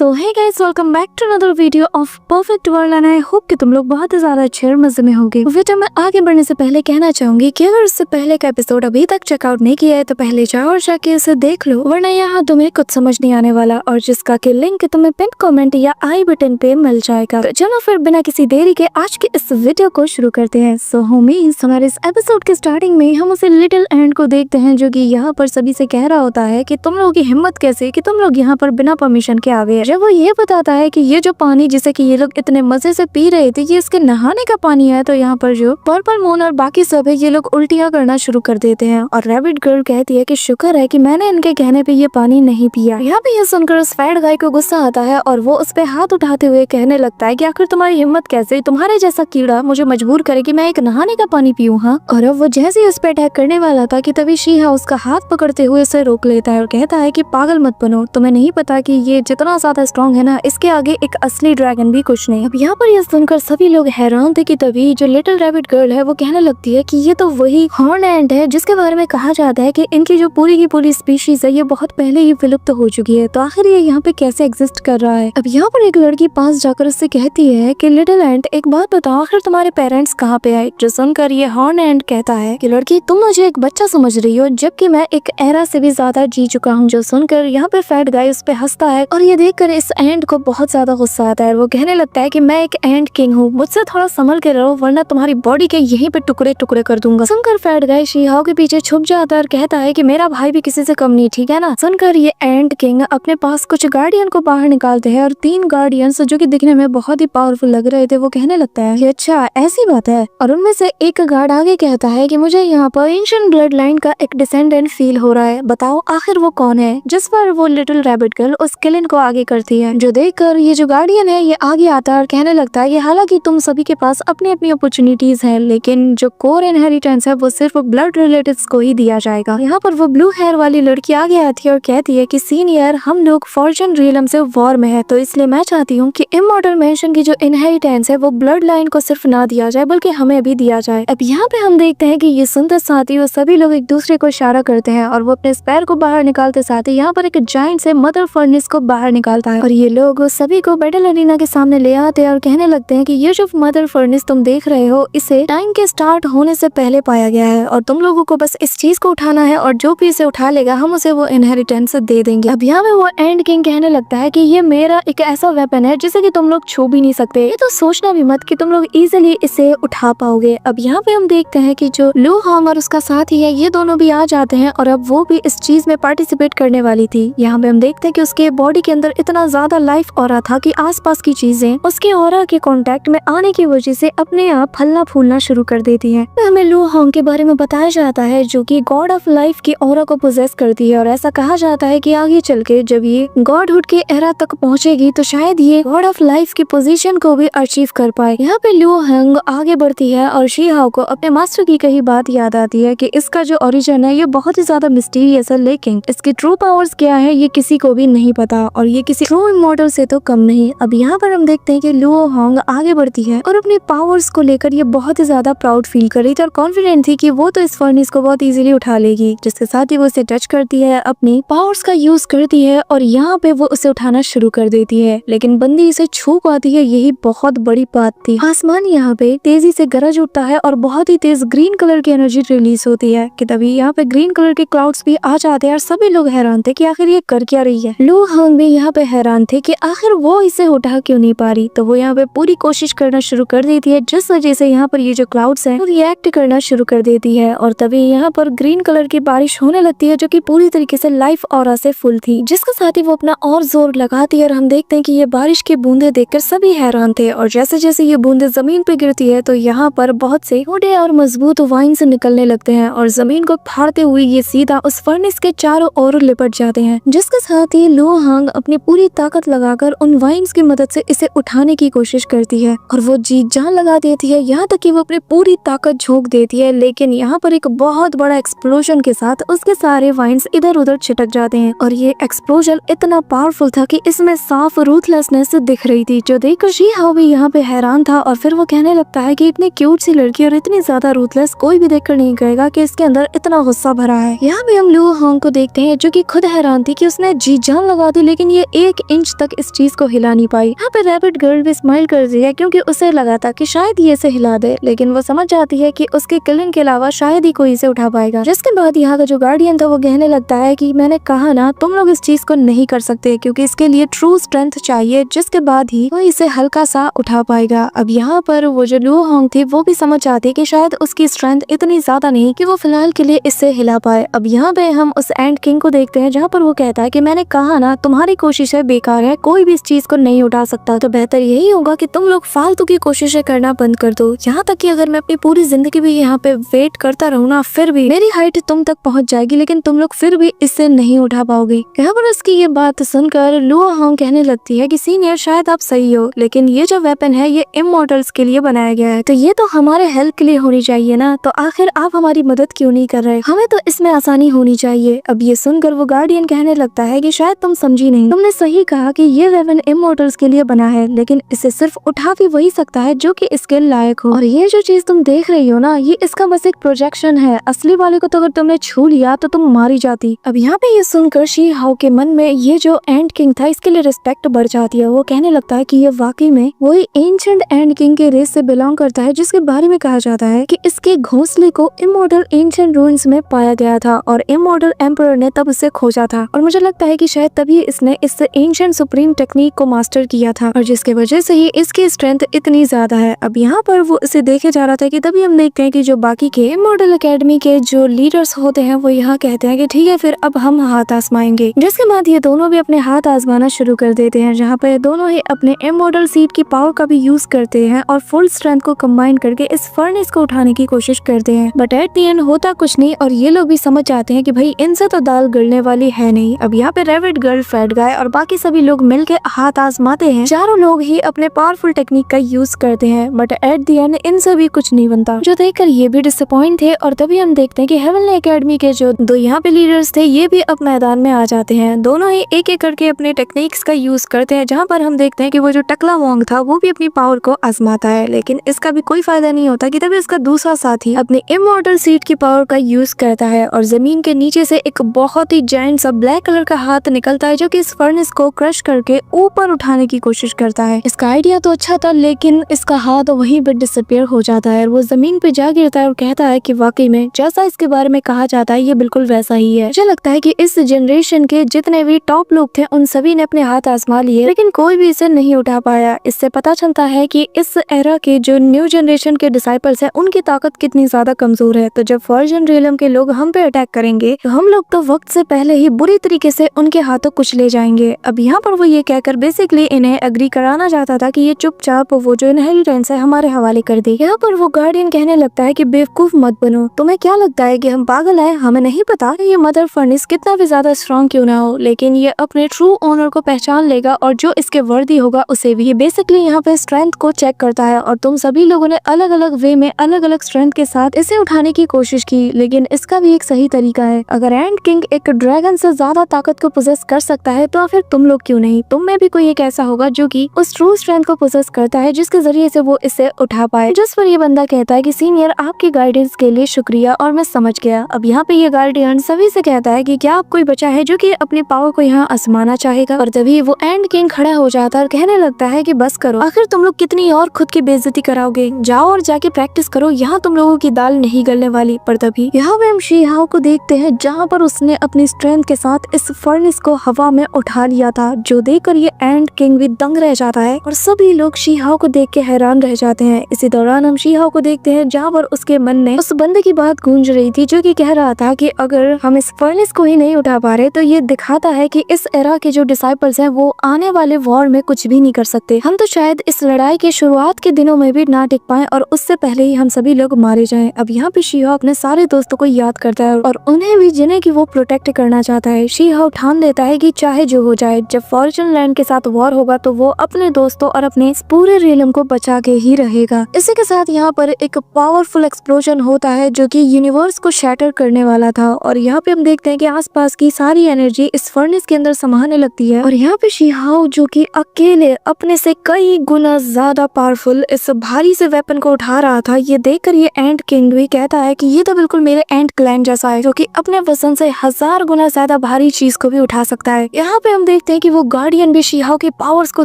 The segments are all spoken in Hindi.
So hey guys, welcome back to another video of perfect world and I hope कि तुम लोग बहुत ही ज्यादा अच्छे और मजे में होगे। वीडियो में आगे बढ़ने से पहले कहना चाहूंगी कि अगर उससे पहले का एपिसोड अभी तक चेकआउट नहीं किया है तो पहले जाओ और जाके इसे देख लो, वरना यहाँ तुम्हें कुछ समझ नहीं आने वाला और जिसका कि लिंक तुम्हें पिन कमेंट या आई बटन पे मिल जाएगा। तो चलो फिर बिना किसी देरी के आज के इस वीडियो को शुरू करते हैं। सो होमीज, हमारे इस एपिसोड के स्टार्टिंग में हम उसे लिटिल एंड को देखते हैं जो कि यहाँ पर सभी से कह रहा होता है कि तुम लोगों की हिम्मत कैसे कि तुम लोग यहाँ पर बिना परमिशन के आ गए। जब वो ये बताता है कि ये जो पानी जिसे कि ये लोग इतने मजे से पी रहे थे ये इसके नहाने का पानी है, तो यहाँ पर जो पर्पल मून और बाकी सब है ये लोग उल्टियाँ करना शुरू कर देते हैं और रैबिट गर्ल कहती है कि शुक्र है कि मैंने इनके कहने पे ये पानी नहीं पिया। यहाँ पे ये सुनकर उस फैट गाय को गुस्सा आता है और वो उस पे हाथ उठाते हुए कहने लगता है कि आखिर तुम्हारी हिम्मत कैसे, तुम्हारे जैसा कीड़ा मुझे मजबूर करे कि मैं एक नहाने का पानी पीऊँ। हाँ, और अब वो जैसे ही उस पे अटैक करने वाला था कि तभी शीहा उसका हाथ पकड़ते हुए उसे रोक लेता है और कहता है कि पागल मत बनो, तुम्हें नहीं पता कि ये जितना ज्यादा स्ट्रॉन्ग है ना इसके आगे एक असली ड्रैगन भी कुछ नहीं। अब यहाँ पर ये सुनकर सभी लोग हैरान थे कि तभी जो लिटिल रैबिट गर्ल है वो कहने लगती है कि ये तो वही हॉर्न एंट है जिसके बारे में कहा जाता है कि इनकी जो पूरी की पूरी स्पीशीज है ये बहुत पहले ही विलुप्त हो चुकी है, तो आखिर ये यहाँ पे कैसे एग्जिस्ट कर रहा है। अब यहाँ पर एक लड़की पास जाकर उससे कहती है कि लिटिल एंट एक बात बताओ, आखिर तुम्हारे पेरेंट्स कहाँ पे आए। जो सुनकर ये हॉर्न एंट कहता है कि लड़की तुम मुझे एक बच्चा समझ रही हो जबकि मैं एक एरा से भी ज्यादा जी चुका हूँ। जो सुनकर यहाँ पे फैट गाय उस पे हंसता है और ये देखकर इस एंट को बहुत ज्यादा गुस्सा आता है। वो कहने लगता है कि मैं एक एंट किंग हूँ, मुझसे थोड़ा संभल के रहो वरना तुम्हारी बॉडी के यहीं पे टुकड़े टुकड़े कर दूंगा। सुनकर फैट गाय शीहाओ के पीछे छुप जाता है और कहता है कि मेरा भाई भी किसी से कम नहीं, ठीक है ना। सुनकर ये एंट किंग अपने पास कुछ गार्डियन को बाहर निकालते हैं और 3 गार्डियंस जो कि दिखने में बहुत ही पावरफुल लग रहे थे वो कहने लगता है कि अच्छा ऐसी बात है। और उनमें से एक गार्ड आगे कहता है कि मुझे यहाँ पर एंशिएंट ब्लड लाइन का एक डिसेंडेंट फील हो रहा है, बताओ आखिर वो कौन है। जिस पर वो लिटिल रैबिट गर्ल उस किलिन को आगे करती है, जो देखकर ये जो गार्डियन है ये आगे आता है और कहने लगता है कि हालांकि तुम सभी के पास अपनी अपनी अपॉर्चुनिटीज है लेकिन जो कोर इनहेरिटेंस है वो सिर्फ ब्लड रिलेटिव्स को ही दिया जाएगा। यहाँ पर वो ब्लू हेयर वाली लड़की आगे आती है और कहती है कि सीनियर, हम लोग फॉर्चून रियलम से वॉर में है, तो इसलिए मैं चाहती हूँ कि इमॉर्टल मेंशन की जो इनहेरिटेंस है वो ब्लड लाइन को सिर्फ ना दिया जाए बल्कि हमें भी दिया जाए। अब यहाँ पे हम देखते हैं कि ये सुनते साथी वो सभी लोग एक दूसरे को इशारा करते हैं और वो अपने स्पैर को बाहर निकालते साथ ही यहाँ पर एक जाइंट से मदर फर्नेस को बाहर निकालता है और ये लोग सभी को बैटल अरीना के सामने ले आते हैं और कहने लगते हैं कि ये जो मदर फर्नेस तुम देख रहे हो इसे टाइम के स्टार्ट होने से पहले पाया गया है और तुम लोगों को बस इस चीज को उठाना है और जो भी इसे उठा लेगा हम उसे वो इनहेरिटेंस दे देंगे। अब यहाँ पे वो एंड किंग कहने लगता है कि ये मेरा एक ऐसा वेपन है जिसे कि तुम लोग छू भी नहीं सकते, ये तो सोचना भी मत कि तुम लोग इजिली इसे उठा पाओगे। अब यहाँ पे हम देखते हैं कि जो लू होंग और उसका साथी है ये दोनों भी आ जाते हैं और अब वो भी इस चीज में पार्टिसिपेट करने वाली थी। यहाँ पे हम देखते हैं कि उसके बॉडी के अंदर इतना ज्यादा लाइफ ऑरा था कि आसपास की चीजें उसके ऑरा के कांटेक्ट में आने की वजह से अपने आप फलना फूलना शुरू कर देती हैं। तो हमें लू होंग के बारे में बताया जाता है जो कि गॉड ऑफ लाइफ की ऑरा को पोजेस करती है और ऐसा कहा जाता है कि आगे चल के जब ये गॉडहुड के एरा तक पहुंचेगी तो शायद ये गॉड ऑफ लाइफ की पोजीशन को भी अचीव कर पाए। यहाँ पे लू होंग आगे बढ़ती है और शीहाओ को अपने मास्टर की कही बात याद आती है कि इसका जो ओरिजिन है ये बहुत ही ज्यादा मिस्टीरियस है लेकिन इसकी ट्रू पावर्स क्या है ये किसी को भी नहीं पता और ये किसी ट्रू इमॉर्टल से तो कम नहीं। अब यहाँ पर हम देखते हैं कि लू होंग आगे बढ़ती है और अपने पावर्स को लेकर ये बहुत ही ज्यादा प्राउड फील कर रही थी और कॉन्फिडेंट थी कि वो तो इस फर्नेस को बहुत इजीली उठा लेगी। जिसके साथ ही वो उसे टच करती है, अपनी पावर्स का यूज करती है और यहाँ पे वो उसे उठाना शुरू कर देती है लेकिन बंदी इसे छू पाती है, यही बहुत बड़ी बात थी। आसमान यहाँ पे तेजी से गरज उठता है और बहुत ही तेज ग्रीन कलर की एनर्जी रिलीज होती है कि तभी यहाँ पे ग्रीन कलर के क्लाउड्स भी आ जाते हैं और सभी लोग हैरान थे कि आखिर ये कर क्या रही है। लू होंग भी यहाँ पे हैरान थे कि आखिर वो इसे उठा क्यों नहीं पा रही, तो वो यहाँ पे पूरी कोशिश करना शुरू कर देती है जिस वजह से यहाँ पर ये जो क्लाउड्स हैं वो रिएक्ट करना शुरू कर देती है और तभी यहाँ पर ग्रीन कलर की बारिश होने लगती है जो कि पूरी तरीके से लाइफ ऑरा से फुल थी। जिसके साथ ही वो अपना और जोर लगाती है और हम देखते हैं कि ये बारिश की बूंदे देखकर सभी हैरान थे और जैसे जैसे ये बूंदे जमीन पे गिरती है तो यहाँ पर बहुत से मोटे और मजबूत वाइन से निकलने लगते हैं और जमीन को फाड़ते हुए ये सीधा उस फर्नेस के चारों ओर लिपट जाते हैं। जिसके साथ ही लू होंग अपनी पूरी ताकत लगाकर उन वाइन्स की मदद से इसे उठाने की कोशिश करती है और वो जी जान लगा देती है, यहाँ तक कि वो अपनी पूरी ताकत झोंक देती है लेकिन यहाँ पर एक बहुत बड़ा एक्सप्लोजन के साथ उसके सारे वाइन्स इधर उधर छिटक जाते हैं और ये एक्सप्लोजन इतना पावरफुल था कि इसमें साफ रूथलेसनेस दिख रही थी जो देखकर शीहाओ भी यहाँ पे हैरान था और फिर वो कहने लगता है कि इतनी क्यूट सी लड़की और इतनी ज्यादा रूथलेस कोई भी देखकर नहीं कहेगा कि इसके अंदर इतना गुस्सा भरा है। यहाँ भी हम लू होंग को देखते हैं जो कि खुद हैरान थी कि उसने जी जान लगा दी लेकिन ये 1 इंच तक इस चीज को हिला नहीं पाई। यहाँ पे रैबिट गर्ल भी स्माइल कर रही है क्योंकि उसे लगा था कि शायद ये इसे हिला दे, लेकिन वो समझ जाती है कि उसके किलिंग के अलावा शायद ही कोई इसे उठा पाएगा। जिसके बाद यहाँ का जो गार्डियन था वो कहने लगता है कि मैंने कहा ना तुम लोग इस चीज को नहीं कर सकते क्योंकि इसके लिए ट्रू स्ट्रेंथ चाहिए, जिसके बाद ही वो इसे हल्का सा उठा पाएगा। अब यहाँ पर वो जो लुओ होंग थी वो भी समझ जाती है कि शायद उसकी स्ट्रेंथ इतनी ज्यादा नहीं कि वो फिलहाल के लिए इससे हिला पाए। अब यहाँ पे हम उस एंड किंग को देखते हैं जहाँ पर वो कहता है कि मैंने कहा ना तुम्हारी कोशिशें बेकार है, कोई भी इस चीज को नहीं उठा सकता, तो बेहतर यही होगा कि तुम लोग फालतू की कोशिशें करना बंद कर दो। यहाँ तक कि अगर मैं अपनी पूरी जिंदगी भी यहाँ पे वेट करता रहूँ ना, फिर भी मेरी हाइट तुम तक पहुँच जाएगी, लेकिन तुम लोग फिर भी इससे नहीं उठा पाओगे। यहाँ पर उसकी ये बात सुनकर लुओ होंग कहने लगती है कि सीनियर शायद आप सही हो, लेकिन ये जो वेपन है ये इमॉर्टल्स के लिए बनाया गया है, तो ये तो हमारे हेल्प के लिए होनी चाहिए ना, तो आखिर आप हमारी मदद क्यों नहीं कर रहे, हमें तो इसमें आसानी होनी चाहिए। अब ये सुनकर वो गार्डियन कहने लगता है कि शायद तुम समझी नहीं, तुमने सही कहा कि ये वेपन इमॉर्टल्स के लिए बना है, लेकिन इसे सिर्फ उठा भी वही सकता है जो कि इसके लायक हो, और ये जो चीज तुम देख रही हो ना ये इसका बस एक प्रोजेक्शन है, असली वाले को तो अगर तुमने छू लिया तो तुम मारी जाती। अब यहाँ पे ये सुनकर शी हाओ के मन में ये जो एंड किंग था इसके लिए रिस्पेक्ट बढ़ जाती है। वो कहने लगता है कि ये वाकई में वही एंशिएंट एंड किंग के रेस से बिलोंग करता है जिसके बारे में कहा जाता है कि इसके घोंसले को इमॉर्टल एंशिएंट रूइंस में पाया गया था और इमॉर्टल एम्परर ने तब उसे खोजा था, और मुझे लगता है कि शायद तभी इसने इस एंशिएंट सुप्रीम टेक्निक को मास्टर किया था और जिसके वजह से ही इसकी स्ट्रेंथ इतनी ज्यादा है। अब यहाँ पर वो इसे देखे जा रहा था कि तभी हम देखते हैं कि जो बाकी के इमॉर्टल एकेडमी के जो लीडर्स होते हैं वो यहाँ कहते हैं कि ठीक है फिर अब हम हाथ आजमाएंगे, जिसके बाद ये दोनों भी अपने हाथ आजमाना शुरू कर देते हैं, जहाँ पर दोनों ही अपने इमॉर्टल सीड की पावर का भी यूज करते हैं और फुल स्ट्रेंथ को कंबाइन करके इस फर्नेस को उठाने की कोशिश करते हैं, बट एट द एंड होता कुछ नहीं और ये लोग भी समझ जाते हैं कि भाई इनसे तो दाल गलने वाली है नहीं। अब यहाँ पे रैबिट गर्ल, फैट गाय और बाकी सभी लोग मिलके हाथ आजमाते हैं, चारों लोग ही अपने पावरफुल टेक्निक का यूज करते हैं, बट एट द एंड इनसे भी कुछ नहीं बनता, जो देखकर ये भी डिसअपॉइंट थे। और तभी हम देखते हैं कि हेवनली एकेडमी के जो दो यहाँ पे लीडर्स थे ये भी अब मैदान में आ जाते हैं, दोनों ही एक एक करके अपने टेक्निक्स का यूज करते हैं, जहाँ पर हम देखते हैं कि वो जो टकला वोंग था वो भी अपनी पावर को आजमाता है, लेकिन इसका भी कोई फायदा नहीं होता कि तभी उसका दूसरा साथी अपने इमॉर्टल सीड की पावर का यूज करता है और जमीन के नीचे से एक बहुत ही जायंट सा ब्लैक कलर का हाथ निकलता है जो कि इस फर्नेस को क्रश करके ऊपर उठाने की कोशिश करता है। इसका आइडिया तो अच्छा था लेकिन इसका हाथ वहीं पर डिसअपीयर हो जाता है और वो जमीन पे जा गिरता है और कहता है कि वाकई में जैसा इसके बारे में कहा जाता है ये बिल्कुल वैसा ही है। मुझे लगता है कि इस जनरेशन के जितने भी टॉप लोग थे उन सभी ने अपने हाथ आजमा लिए लेकिन कोई भी इसे नहीं उठा पाया। इससे पता चलता है कि इस एरा के जो न्यू जनरेशन के डिसाइपल्स हैं उनकी ताकत कितनी ज्यादा कमजोर है, तो जब फॉर्जन रियलम के लोग हम पे अटैक करेंगे तो हम लोग तो वक्त से पहले ही बुरी तरीके से उनके हाथों कुछ ले जाएंगे। अब यहाँ पर वो ये कहकर बेसिकली इन्हें एग्री कराना चाहता था कि ये चुपचाप वो जो इनहेरिटेंस है हमारे हवाले कर दे। यहाँ पर वो गार्डियन कहने लगता है कि बेवकूफ मत बनो, तुम्हें क्या लगता है कि हम पागल हैं, हमें नहीं पता ये मदर फर्नेस कितना भी ज्यादा स्ट्रॉन्ग क्यों ना हो लेकिन ये अपने ट्रू ओनर को पहचान लेगा और जो इसके वर्दी होगा उसे भी। ये बेसिकली यहाँ पे स्ट्रेंथ को चेक करता है और तुम सभी लोगों ने अलग अलग वे में अलग अलग स्ट्रेंथ के साथ इसे उठाने की कोशिश की, लेकिन इसका भी एक सही तरीका है। अगर एंड किंग एक ड्रैगन से ज्यादा ताकत को पोजेस कर सकता है तो फिर तुम लोग क्यों नहीं, तुम में भी कोई एक ऐसा होगा जो कि उस ट्रू स्ट्रेंथ को पोजेस करता है जिसके जरिए से वो इसे उठा पाए। जिस पर ये बंदा कहता है कि सीनियर आपके गाइडेंस के लिए शुक्रिया और मैं समझ गया। अब यहाँ पे ये गार्डियन सभी से कहता है कि क्या आप कोई बचा है जो कि अपनी पावर को यहाँ आजमाना चाहेगा, और तभी वो एंड किंग खड़ा हो जाता है और कहने लगता है कि बस करो, आखिर तुम लोग कितनी और खुद की बेइज्जती कराओगे, जाओ और जाके प्रैक्टिस करो, यहाँ तुम लोगों की दाल नहीं गलने वाली। पर तभी यहाँ पे हम शी हाओ को देखते हैं जहाँ पर उसने अपनी स्ट्रेंथ के साथ इस फर्नेस को हवा में उठा लिया था, जो देखकर ये एंड किंग भी दंग रह जाता है और सभी लोग शी हाओ को देख के हैरान रह जाते हैं। इसी दौरान हम शी हाओ को देखते हैं जहाँ पर उसके मन में उस बंदे की बात गूंज रही थी जो कि कह रहा था कि अगर हम इस फर्नेस को ही नहीं उठा पा रहे तो ये दिखाता है कि इस एरा के जो डिसाइपल्स हैं वो आने वाले वॉर में कुछ भी नहीं कर सकते, हम तो शायद इस लड़ाई के शुरुआत के दिनों में भी ना टिक पाए और उससे पहले ही हम सभी लोग मारे जाएं। अब यहाँ पे शी हाओ अपने सारे दोस्तों को याद करता है और उन्हें भी जिन्हें कि वो प्रोटेक्ट करना चाहता है। शी हाओ ठान देता है कि चाहे जो हो जाए जब फॉर्चून लैंड के साथ वॉर होगा तो वो अपने दोस्तों और अपने पूरे रियलम को बचा के ही रहेगा। इसी के साथ यहाँ पर एक पावरफुल एक्सप्लोजन होता है जो कि यूनिवर्स को शैटर करने वाला था और यहाँ पे हम देखते हैं कि आसपास की सारी एनर्जी इस फर्नेस के अंदर समाने लगती है और यहाँ पे शी हाओ जो कि अकेले अपने से कई गुना ज्यादा पावरफुल इस भारी से वेपन को उठा रहा था, ये देखकर ये एंड किंग भी कहता है कि ये तो बिल्कुल मेरे एंड क्लैन जैसा है जो कि अपने वजन से 1000 गुना ज्यादा भारी चीज को भी उठा सकता है। यहाँ पे हम देखते हैं कि वो गार्डियन भी शीहाओ के पावर्स को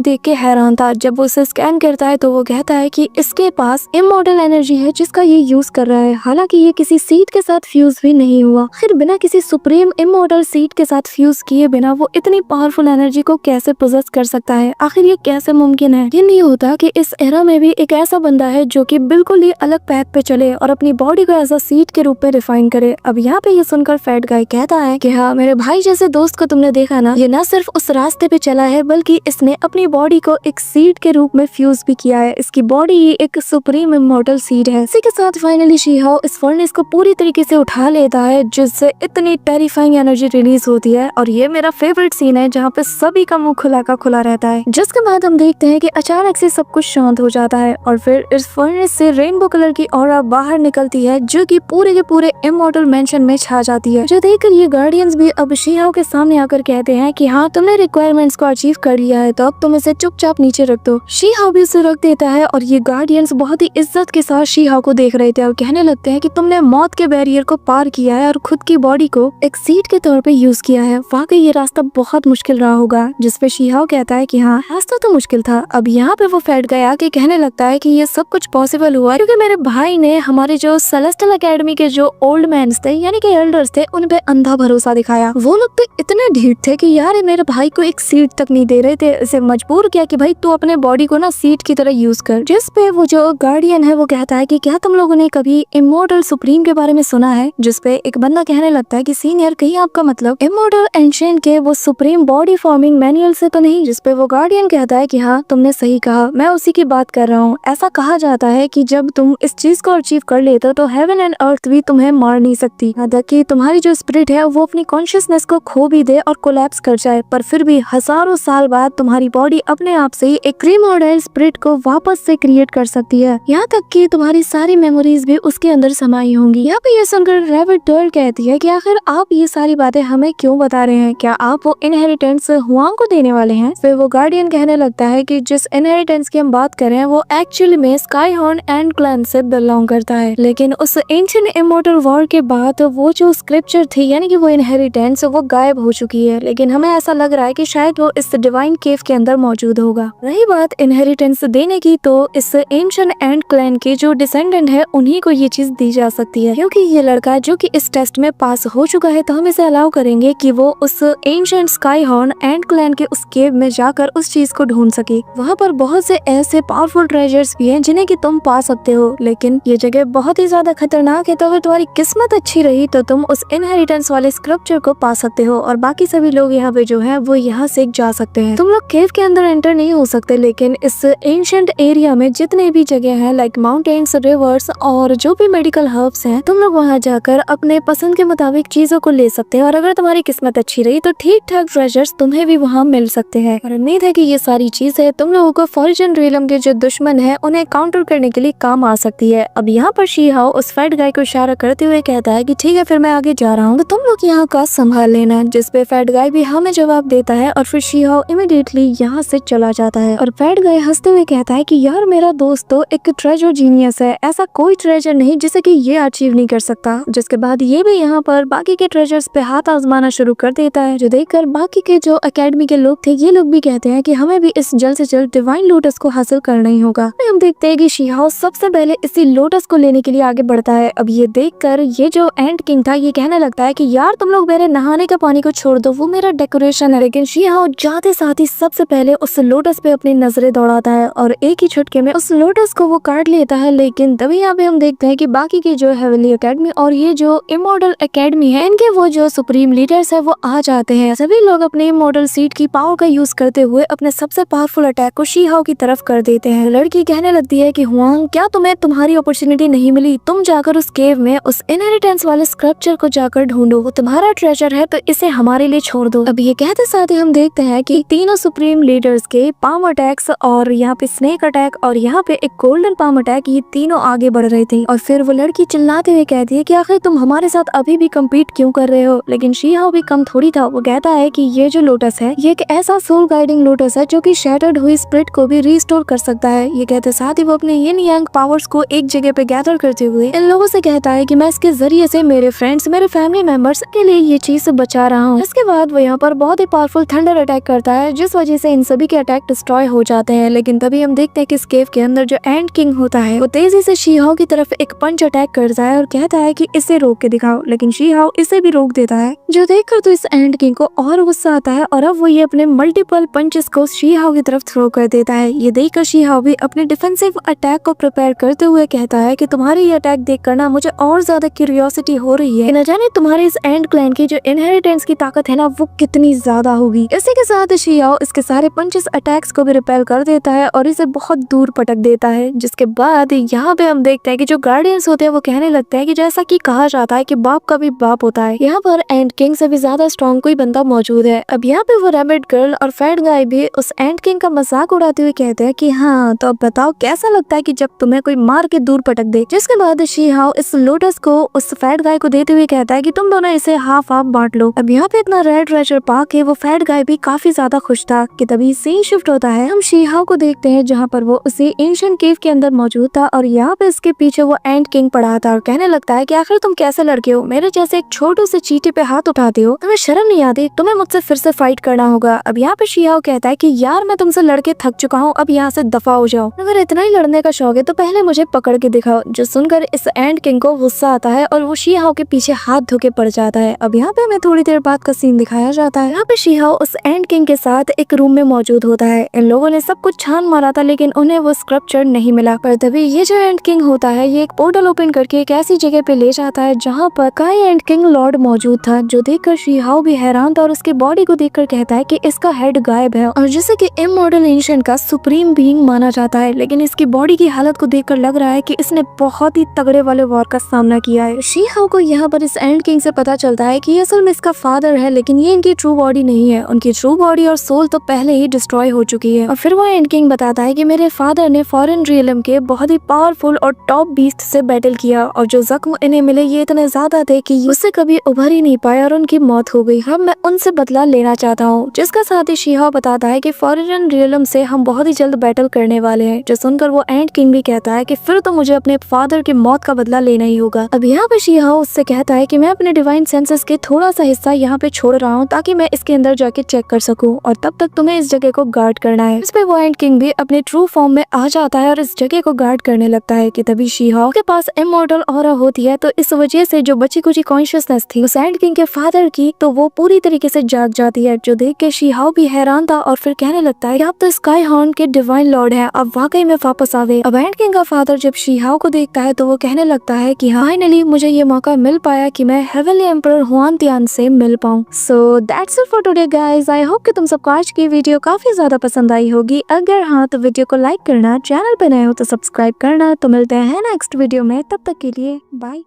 देख के हैरान था। जब वो उसे स्कैन करता है तो वो कहता है कि इसके पास इमॉर्टल एनर्जी है जिसका ये यूज कर रहा है। हालांकि ये किसी सीड के साथ फ्यूज भी नहीं हुआ। आखिर बिना किसी सुप्रीम इमॉर्टल सीड के साथ फ्यूज किए बिना वो इतनी पावरफुल एनर्जी को कैसे पोजेस कर सकता है? आखिर ये कैसे मुमकिन है? ये नहीं होता कि इस एरा में भी एक ऐसा बंदा है जो कि बिल्कुल ही अलग पैथ पे चले और अपनी बॉडी को एज अ सीड के रूप में रिफाइन करे। अब यहाँ पे ये सुनकर फैट गाय कहता है कि हाँ, मेरे भाई जैसे दोस्त को तुमने देखा ना, ये न सिर्फ उस रास्ते पे चला है बल्कि इसने अपनी बॉडी को एक सीड के रूप में फ्यूज भी किया है। इसकी बॉडी ही एक सुप्रीम इमॉर्टल सीड है। इसी के साथ फाइनली शीहाओ इस फर्नेस को पूरी तरीके से उठा लेता है जिससे इतनी टेरिफाइंग एनर्जी रिलीज होती है। और ये मेरा फेवरेट सीन है जहाँ पे सभी का मुंह खुला का खुला रहता है। जिसके बाद हम देखते हैं कि अचानक से सब कुछ शांत हो जाता है और फिर इस फर्नेस से रेनबो कलर की ऑरा बाहर निकलती है जो कि पूरे के पूरे इमॉर्टल मेंशन में छा जाती है। जो देखकर ये गार्डियंस भी अब शीहाओ के सामने आकर कहते हैं कि हाँ, तुमने रिक्वायरमेंट्स को अचीव कर लिया है, तो अब तुम इसे चुपचाप नीचे रख दो। शीहाओ भी उसे रख देता है और ये गार्डियंस बहुत ही इज्जत के साथ शीहाओ को देख रहे थे और कहने लगते हैं कि तुमने मौत के बैरियर को पार किया है और खुद की बॉडी को एक सीड के तौर पे यूज किया है। वाकई ये रास्ता बहुत मुश्किल रहा होगा। जिसपे शीहाओ कहता है कि हाँ, रास्ता तो मुश्किल था। अब यहाँ पे वो फैट गया कि कहने लगता है कि ये सब कुछ पॉसिबल हुआ क्योंकि मेरे भाई ने हमारे जो सेलेस्टियल एकेडमी के जो ओल्ड मैन थे यानी कि एल्डर्स थे उन पे अंधा भरोसा दिखाया। वो लोग तो इतने ढीठ थे कि यार मेरे भाई को एक सीट तक नहीं दे रहे थे। इसे मजबूर किया कि भाई तू अपने बॉडी को ना सीट की तरह यूज कर। जिस पे वो जो गार्डियन है वो कहता है कि क्या तुम लोगों ने कभी इमॉर्टल सुप्रीम के बारे में सुना है? जिसपे एक बंदा कहने लगता है कि सीनियर, कहीं आपका मतलब इमॉर्टल एंशिएंट के वो सुप्रीम बॉडी फॉर्मिंग मैनुअल से तो नहीं? जिसपे वो गार्डियन कहता है कि हाँ, तुमने सही कहा, मैं उसी की बात कर रहा हूँ। ऐसा कहा जाता है कि जब तुम इस चीज को अचीव कर लेते हो तो हेवन एंड अर्थ भी तुम्हें मार नहीं सकती। हालांकि तुम्हारी जो स्पिरिट है वो अपनी कॉन्शियसनेस को खो भी दे और कोलैप्स कर जाए, पर फिर भी हजारों साल बाद तुम्हारी बॉडी अपने आप से ही एक प्रीमोर्टल स्पिरिट को वापस से क्रिएट कर सकती है। यहाँ तक कि तुम्हारी सारी मेमोरीज भी उसके अंदर समाई होंगी। यहाँ पे ये सुनकर रैबिट गर्ल कहती है कि आखिर आप ये सारी बातें हमें क्यों बता रहे हैं? क्या आप वो इनहेरिटेंस हुआंग को देने वाले हैं? फिर वो गार्डियन कहने लगता है कि जिस इनहेरिटेंस की हम बात कर रहे हैं वो एक्चुअली में स्काईहॉर्न एंड क्लैन से बिलोंग करता है। लेकिन उस एंशिएंट इमॉर्टल वॉर के बाद वो जो स्क्रिप्चर थी यानी कि वो इनहेरिटेंस वो गायब हो चुकी है। लेकिन हमें ऐसा लग रहा है कि शायद वो इस डिवाइन केव के अंदर मौजूद होगा। रही बात इनहेरिटेंस देने की, तो इस एंशिएंट एंड क्लैन के जो डिसेंडेंट है उन्हीं को ये चीज दी जा सकती है। क्योंकि ये लड़का जो कि इस टेस्ट में पास हो चुका है तो हम इसे अलाउ करेंगे कि वो उस एंशिएंट स्काईहॉर्न एंड क्लैन के उस केव में जाकर उस चीज को ढूंढ सके। वहाँ पर बहुत से ऐसे पावरफुल ट्रेजर्स भी हैं जिन्हें कि तुम पा सकते हो, लेकिन ये जगह बहुत ही ज्यादा खतरनाक है। तो अगर तुम्हारी किस्मत अच्छी रही तो तुम उस इनहेरिटेंस वाले स्क्रिप्चर को पा सकते हो और बाकी सभी लोग यहाँ पे जो है वो यहाँ से जा सकते हैं। तुम लोग केव के अंदर एंटर नहीं हो सकते, लेकिन इस एंशिएंट एरिया में जितने भी जगह हैं लाइक माउंटेन्स, रिवर्स और जो भी मेडिकल हर्ब्स हैं, तुम लोग वहाँ जाकर अपने पसंद के मुताबिक चीजों को ले सकते हैं। और अगर तुम्हारी किस्मत अच्छी रही तो ठीक ठाक ट्रेजर्स तुम्हें भी वहाँ मिल सकते हैं। और उम्मीद है कि ये सारी चीजें तुम लोगों को फॉर्चून रियलम के जो दुश्मन है उन्हें काउंटर करने के लिए काम आ सकती है। अब यहाँ पर शीहाओ उस फैट गाय को इशारा करते हुए कहता है कि ठीक है, फिर मैं आगे जा रहा हूँ, तो तुम लोग यहाँ का संभाल लेना। जिसपे फैट गाय भी हमें जवाब देता है और फिर शीहाओ इमीडिएटली यहाँ से चला जाता है। और फैट गाय हंसते हुए कहता है कि यार मेरा दोस्त तो एक ट्रेजर जीनियस है, ऐसा कोई ट्रेजर नहीं जिसे कि ये अचीव नहीं कर सकता। जिसके बाद ये भी यहाँ पर बाकी के ट्रेजर्स पे हाथ आजमाना शुरू कर देता है, जो देखकर बाकी के जो एकेडमी के लोग थे ये लोग भी कहते हैं कि हमें भी इस जल्द से जल्द डिवाइन लोटस को हासिल करना ही होगा। हम देखते हैं कि शीहाओ सबसे पहले इसी लोटस को लेने के लिए आगे बढ़ता है। अब ये देखकर ये जो एंड किंग था ये कहने लगता है कि यार तुम लोग मेरे नहाने का पानी को छोड़ दो, वो मेरा डेकोरेशन है। लेकिन शीहाओ जाते साथ ही सबसे पहले उस लोटस पे अपनी नजरें दौड़ाता है और एक ही झटके में उस लोटस को वो काट लेता है। लेकिन तभी यहाँ पे हम देखते हैं कि बाकी की जो हेवनली एकेडमी और ये जो इमॉर्टल एकेडमी है इनके वो जो सुप्रीम लीडर्स है वो आ जाते हैं। सभी लोग अपने इमॉर्टल सीट की पावर का यूज करते हुए अपने सबसे पावरफुल अटैक को शीहाओ की तरफ कर देते हैं। लड़की कहने लगती है कि हुआंग, क्या तुम्हें तुम्हारी अपॉर्चुनिटी नहीं मिली? तुम जाकर उस केव में उस इनहेरिटेंस वाले स्क्रिप्चर को जाकर ढूंढो, वो तुम्हारा ट्रेजर है, तो इसे हमारे लिए छोड़ दो। अब ये कहते साथ ही हम देखते हैं कि तीनों सुप्रीम लीडर्स के पाम अटैक्स और यहाँ पे स्नेक अटैक और यहाँ पे एक गोल्डन पाम अटैक, ये तीनों आगे बढ़ रहे थे। और फिर वो लड़की चिल्लाते हुए कहती है कि आखिर तुम हमारे साथ अभी भी कम्पीट क्यों कर रहे हो? लेकिन शीहाओ भी कम थोड़ी था, वो कहता है कि ये जो लोटस है ये एक ऐसा सोल गाइडिंग लोटस है जो कि शैटर्ड हुई स्पिरिट को भी रिस्टोर कर सकता है। ये कहते साथ ही वो अपने यिन यांग पावर्स को एक जगह पे गैदर करते हुए इन लोगों से कहता है कि मैं इसके जरिए से मेरे फ्रेंड्स, मेरे फैमिली मेंबर्स के लिए ये चीज बचा रहा हूँ। इसके बाद वो यहाँ पर बहुत ही पावरफुल थंडर अटैक करता है, जिस वजह से इन सभी के अटैक डिस्ट्रॉय हो जाते हैं। लेकिन तभी हम देखते हैं कि इस केव के अंदर जो एंड किंग होता है वो तेजी से शी हाओ की तरफ एक पंच अटैक करता है और कहता है कि इसे रोक के दिखाओ, लेकिन शी हाओ इसे भी रोक देता है, जो देखकर तो इस एंड किंग को और गुस्सा आता है और अब वो ये अपने मल्टीपल पंचेस को शी हाओ की तरफ थ्रो कर देता है। ये देखकर शी हाओ भी अपने डिफेंसिव अटैक को प्रिपेयर करते हुए कहता है कि तुम्हारी ये अटैक देखकर ना मुझे और ज्यादा क्यूरियोसिटी हो रही है, न जाने तुम्हारे इस एंड क्लैन की जो इनहेरिटेंस की ताकत है ना वो कितनी ज्यादा होगी। इसी के साथ शी हाओ इसके सारे पंचेस अटैक्स को भी रिपेल कर देता है और इसे बहुत दूर पटक देता है। जिसके बाद यहाँ पे हम देखते हैं कि जो गार्डियंस होते हैं वो कहने लगते हैं कि जैसा कि कहा जाता है कि बाप का भी बाप होता है, यहाँ पर एंड किंग से भी ज्यादा स्ट्रॉन्ग कोई बंदा मौजूद है। अब यहाँ पे वो रैबिट गर्ल और फैट गाय भी उस एंड किंग का मजाक उड़ाते हुए कहते हैं कि हाँ तो अब बताओ कैसा लगता है कि जब तुम्हें कोई मार के दूर पटक दे। जिसके बाद शी हाओ इस लोटस को उस फैट गाय को देते हुए कहता है कि तुम दोनों इसे हाफ हाफ बांट लो। अब यहाँ पे इतना रेड ट्रेजर पाके वो फैट गाय भी काफी ज्यादा खुश था कि तभी सीन शिफ्ट होता है। हम शी हाओ को देखते हैं जहाँ पर वो उसी एंशिएंट केव के अंदर मौजूद था और यहाँ पे इसके पीछे वो एंड किंग पड़ा था और कहने लगता है कि आखिर तुम कैसे लड़के हो, मेरे जैसे एक छोटू से चींटी पे हाथ उठाते हो, तुम्हें शर्म नहीं आती, तुम्हें मुझसे फिर से फाइट करना होगा। अब यहाँ पे शी हाओ कहता है कि यार मैं तुमसे लड़के थक चुका हूँ, अब यहाँ से दफा हो जाओ, अगर इतना ही लड़ने का शौक है तो पहले मुझे पकड़ के दिखाओ। जो सुनकर इस एंड किंग को गुस्सा आता है और वो शी हाओ के पीछे हाथ धोके पड़ जाता है। अब यहाँ पे हमें थोड़ी देर बाद का सीन दिखाया जाता है। यहाँ पे शी हाओ उस एंड किंग के साथ एक रूम में मौजूद होता है। इन लोगों ने सब कुछ छान मारा था लेकिन उन्हें वो स्क्रप्चर नहीं मिला, पर तभी ये जो एंड किंग होता है ये एक पोर्टल ओपन करके एक ऐसी जगह पे ले जाता है जहाँ पर काई एंड किंग लॉर्ड मौजूद था, जो देखकर शी हाओ भी हैरान था और उसकी बॉडी को देखकर कहता है कि इसका हेड गायब है और जिसे कि इमॉर्टल एंशिएंट का सुप्रीम बीइंग माना जाता है, लेकिन इसकी बॉडी की हालत को देखकर लग रहा है कि इसने बहुत ही तगड़े वाले वॉर का सामना किया है। शी हाओ को यहाँ पर इस एंड किंग से पता चलता है कि ये असल में इसका फादर है, लेकिन ये इनकी ट्रू बॉडी नहीं है, उनकी ट्रू बॉडी और सोल तो पहले ही डिस्ट्रॉय हो चुकी है। और फिर वो एंड किंग बताता है कि मेरे फादर ने फॉरेन रियलम के बहुत ही पावरफुल और टॉप बीस्ट से बैटल किया और जो जख्म इन्हें मिले ये इतने ज्यादा थे कि उससे कभी उभर ही नहीं पाया और उनकी मौत हो गई। अब मैं उनसे बदला लेना चाहता हूँ। जिसका साथ ही शी हाओ बताता है कि फॉरेन रियलम से हम बहुत ही जल्द बैटल करने वाले हैं। जो सुनकर वो एंड किंग भी कहता है कि फिर तो मुझे अपने फादर की मौत का बदला लेना ही होगा। अब यहाँ पे शी हाओ उससे कहता है कि मैं अपने डिवाइन सेंसेस के थोड़ा सा हिस्सा यहाँ पे छोड़ रहा हूँ ताकि मैं इसके अंदर जाके चेक कर सकूँ और तब तक तुम्हें इस जगह को गार्ड करना है। इस पे वो एंड किंग भी अपने ट्रू फॉर्म में आ जाता है और इस जगह को गार्ड करने लगता है कि तभी शी हाओ के पास इमॉर्टल ऑरा होती है, तो इस वजह से जो बची कुची कॉन्शियसनेस थी उस एंड किंग के फादर की तो वो पूरी तरीके से जाग जाती है। जो देख के शी हाओ भी हैरान था और फिर कहने लगता है कि आप तो स्काई हॉर्न के डिवाइन लॉर्ड है, अब वाकई में वापस आ गए। अब एंड किंग का फादर जब शी हाओ को देखता है तो वो कहने लगता है कि फाइनली मुझे ये मौका मिल पाया कि मैं हेवनली एम्परर हुआन तियान से मिल पाऊँ। So that's it for today guys. I hope कि तुम सबको आज की वीडियो काफी ज्यादा पसंद आई होगी। अगर हाँ तो वीडियो को लाइक करना, चैनल पे नए हो तो सब्सक्राइब करना। तो मिलते हैं नेक्स्ट वीडियो में, तब तक के लिए बाय।